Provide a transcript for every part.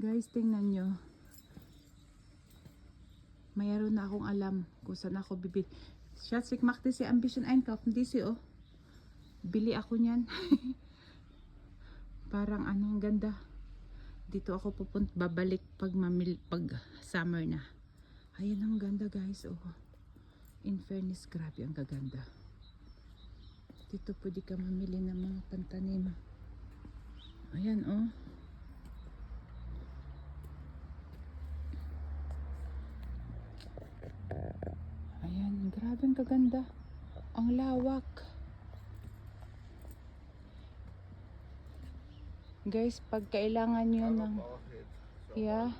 Guys, tingnan nyo. Mayroon na akong alam kung saan ako bibili. Schatz, ik mag deze ambition einkaufen. Deze, oh. Bili ako niyan. Parang anong ganda. Dito ako babalik pag summer na. Ayan ang ganda, guys, oh. In fairness, grabe ang gaganda. Dito pwede ka mamili ng mga pantanim. Ayan, oh. Ayan, grabe ang kaganda. Ang lawak. Guys, pag kailangan nyo ng... Yeah.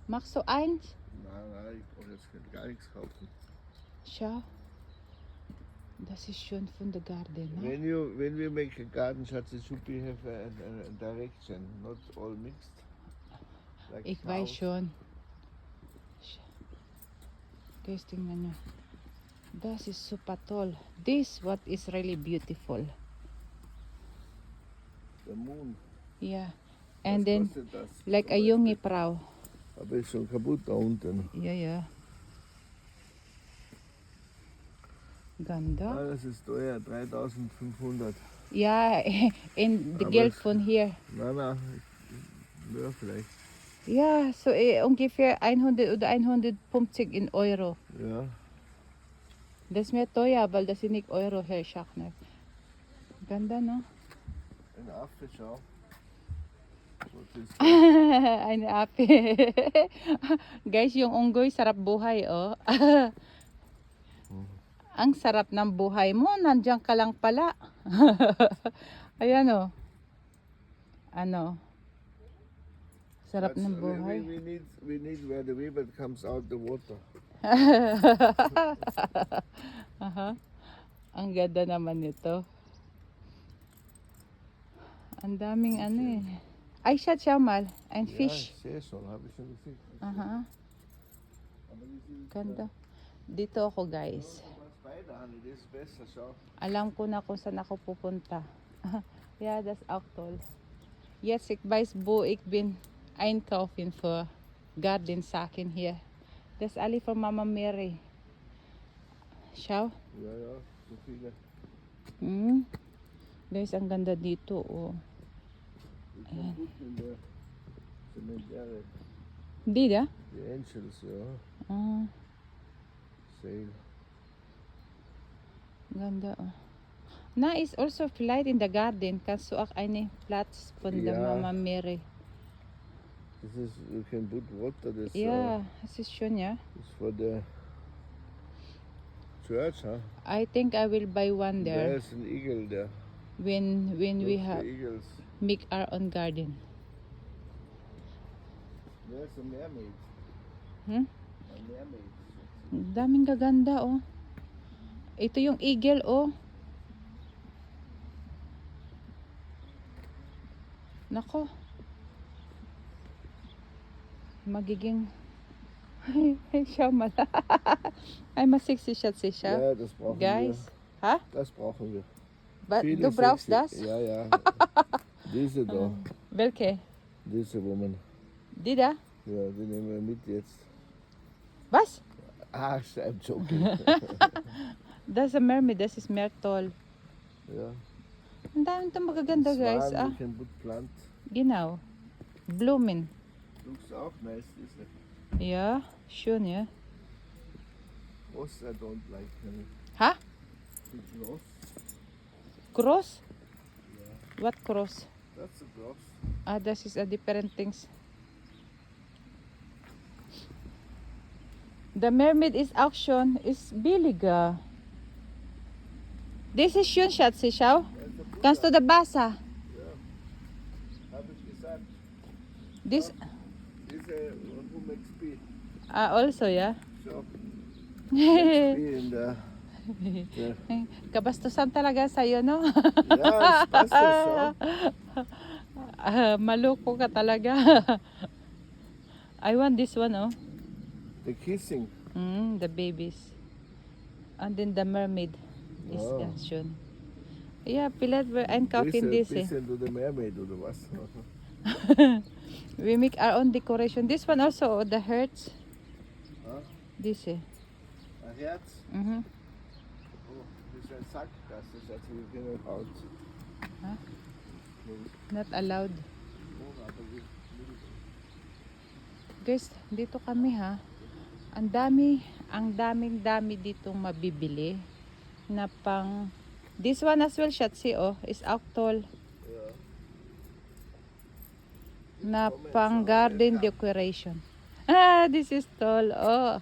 Magst du eins? Nein, ich brauche jetzt gar nichts kaufen. Schau. Das ist schön von der Garden. No? When we make a garden, Schatz, it should be have a direction, not all mixed. Like Ich weiß schon. Guys, tingnan nyo. Das ist super toll. This what is really beautiful. The moon. Yeah. And Was then, kostet das? like a junge Frau. Aber ist schon kaputt da unten. Ja, ja. Ganda. Ah, das ist teuer, 3.500. Ja, in the Aber Geld es- von hier. Na, ja, vielleicht. Ja, so ungefähr 100 oder 150 in Euro. Ja. Das ist mehr teuer, weil das sind nicht Euro, Herr Schachner. Ganda, no? Ein Affe, schau. Was ist Eine ape. Guys, yung unggoy, sarap buhay, oh. Ang sarap ng buhay mo, nandiyan ka lang pala. Ayan, oh. Ano? Sarap ng buhay. We need where the river comes out the water. Aha. Ang ganda naman nito. Ang daming ano eh. Ay, schau mal. Ein Ja, Fisch. ich sehe schon, habe ich schon gesehen. Aha. Aber die sind Ganda. Dito ako, guys. beide, Hanni, das ist besser, schau. Alam ko na kung saan ako pupunta. Ja, das ist auch toll. Jetzt, ich weiß, wo ich bin einkaufen für Gartensachen hier. Das ist alle von Mama Mary. Schau. Ja, ja, so viele. Guys, ang ganda dito, oh. Ich bin gut in der Cemetery. Di da? Die Angels, ja. Ah, Sale. ganda, oh. Na, is also vielleicht in der Garden. Kannst du auch einen Platz von der Ja. Mama Mary. Das ist, you can put water, das Ja, es ist schön, ja. ist for the church, huh? I think I will buy one there There's an eagle there. when we Look, have the eagles. make our own garden. There's a mermaid. Hmm? A mermaid. Ang daming gaganda, oh. Ito yung eagle, oh. Nako. Magiging... Schau mal. Einmal sexy, Schatzi, schau. Ja, das brauchen Guys. Ha? wir. Das brauchen wir. Du brauchst das? Ja, ja. Diese da. Welche? Diese Woman. Die da? Ja, die nehmen wir mit jetzt. Was? Ah, I'm joking. Das ist a mermaid. Das ist mehr toll. Ja. Ang dami itong magaganda, guys. Swan, Ah, we can put plant. genau. Blumen. Looks auch nice, diese. Ja, schön, ja. Ross I don't like. Ha? It's Ross. Cross? What cross? That's a cross. Ah, das ist a different things. The mermaid is auch schon, ist billiger. Das ist schön, Schatzi, schau. Kannst du da Wasser? Habe ich gesagt. This, Diese Woman XP. also, ja. So. XP in der. Kabastusan talaga sa'yo, no? Ja, es passt das schon. Maloko ka talaga. I want this one, oh. The kissing. The babies. And then the mermaid is Oh. ganz schön. Ja, vielleicht einkaufen Diese diese. bisschen du the mermaid oder was? We make our own decoration. This one also, the hearts. Huh? This, eh. Ein Herz. Mhm. Oh, das ist ein Sack. Das ist also wir können out. Huh? Not allowed. Guys, dito kami ha. Ang daming-dami ditong mabibili na pang this one as well, Shatsi, oh, is Octol Ja. na pang garden decoration. Ah, this is tall. Oh,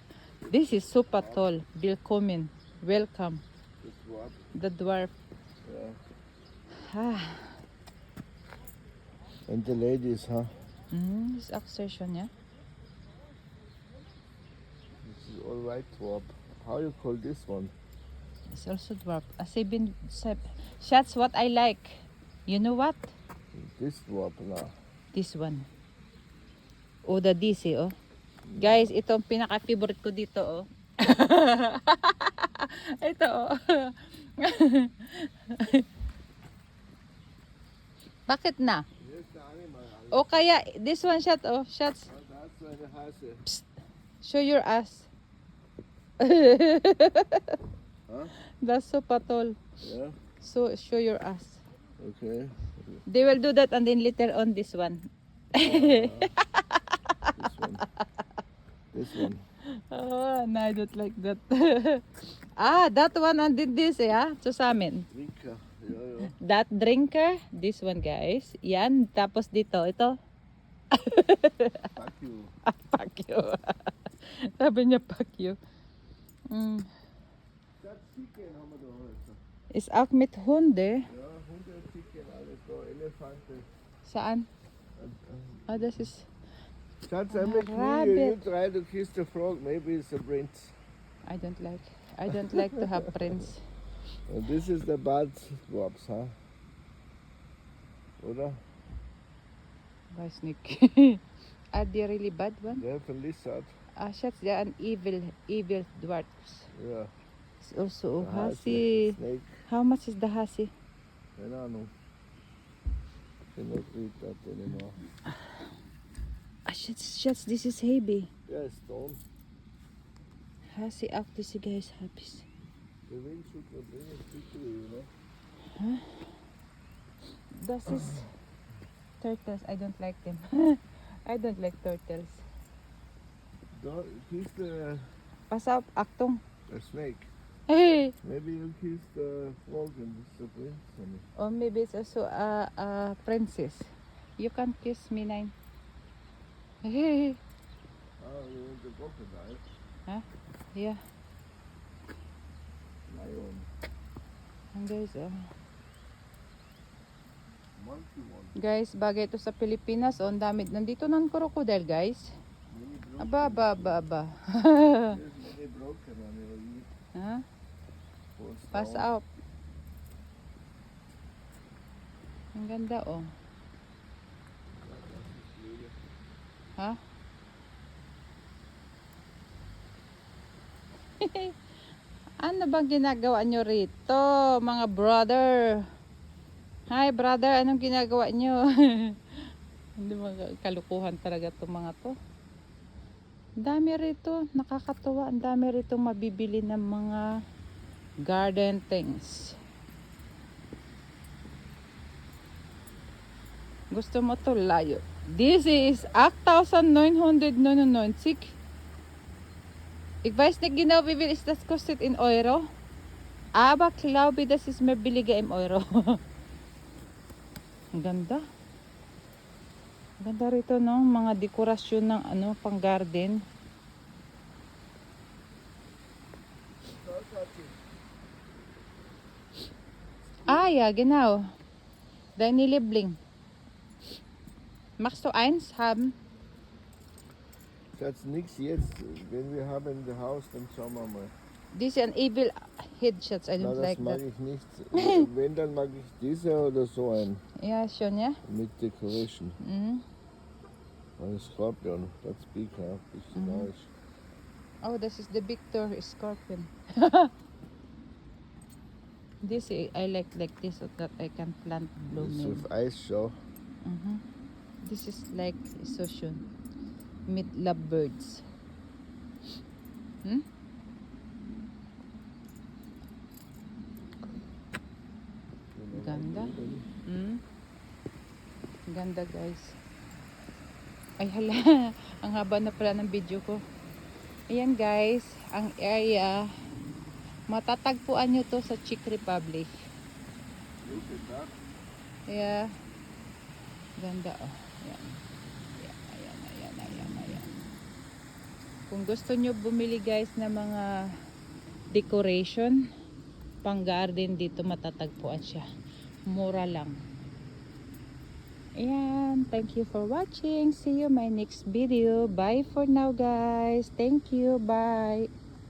this is super tall. Willkommen. Welcome. Das Wort. The dwarf. Ja. Ah. And the ladies, huh? This accession, yeah. This is all white dwarf. How you call this one? It's also dwarf. Shots what I like. You know what? This dwarf now. This one. Oh, the DC, oh. Guys, ito ang pinaka-favorite ko dito, oh. Ito, oh. Bakit na? Hier ist der Animal. O kaya, this one shot, oh. Shots. Da hast du eine Hase. Show your ass. Huh? That's so patol. Yeah. So, show your ass. Okay. They will do that and then later on this one. This one. This one. Oh, no, I don't like that. That one and then this, yeah? So sa amin. Drinker. Ja, ja. That drinker, this one guys. Yan, tapos dito, ito. Fuck you. Fuck you. Sabi niya, fuck you. Das Chicken haben wir da heute. Is auch mit Hunde. Ja, Hunde, Chicken, alles da. Elefante. Saan? Das is... Schatz, I'm with you. You try to kiss the frog. Maybe it's a prince. I don't like to have friends. And this is the bad dwarfs, huh? Oder? Weiß nicht. Are they really bad one? They have a lizard. Shots, they are an evil dwarfs. Yeah. It's also The hasi. Snake. How much is the hasi? Keine Ahnung. Cannot read that anymore. Shots, this is heavy. Yeah, stone. Hasi auch diese guys habis. The wind should not bring it quickly, you know. Das is turtles. I don't like them. I don't like turtles. Don't kiss the Pass up, Aktong. snake. Hey! Maybe you kiss the frog and it's the prince. Or maybe it's also a princess. You can kiss me, Nine. Hey! Oh, you want the crocodile? Yeah. Lion. And guys, Monkey one. guys, bagay ito sa Pilipinas. Ang dami. Nandito ng crocodile, guys. Many broken. Aba. There's many broken one. You will eat Ha? for Pass stone. out. Ang ganda, oh. Ha? Ano bang ginagawa nyo rito, mga brother? Hi, brother. Anong ginagawa nyo? Hindi mga kalukuhan talaga itong mga to. Ang dami rito. Nakakatuwa. Ang dami rito mabibili ng mga garden things. Gusto mo to layo. This is 8.999. Ik weiß nicht genau, wie viel ist das kostet in Euro. Aber glaube, das ist mehr billiger im Euro. Ang ganda. Ang ganda rito, no? Mga dekorasyon ng pang garden. Ja, genau. Deine Liebling. Magst du eins haben? Schatz, nix jetzt. Wenn wir haben in the house, dann schauen wir mal. This is an evil headshots. I Na, don't das like mag that. ich nicht. Wenn, dann mag ich diese oder so ein. Ja, schon, ja? Mit Decoration. Mhm. Ein Skorpion. That's big, huh? Bisschen nice. Oh, this is the Victor Scorpion. This I like this so that I can plant Das ist blooming. auf Eis, schau. Mhm. This is like Soshun. Meet lovebirds. Hmm? Ganda. Hmm? Ganda guys. Ay hala, ang haba na pala ng video ko. Ayan guys, ang area, matatagpuan nyo to sa Czech Republic. Yeah. Ganda oh. Ayan. Ayan. Kung gusto nyo bumili guys ng mga decoration, pang garden dito matatagpuan siya. Mura lang. Ayan. Thank you for watching. See you my next video. Bye for now guys. Thank you. Bye.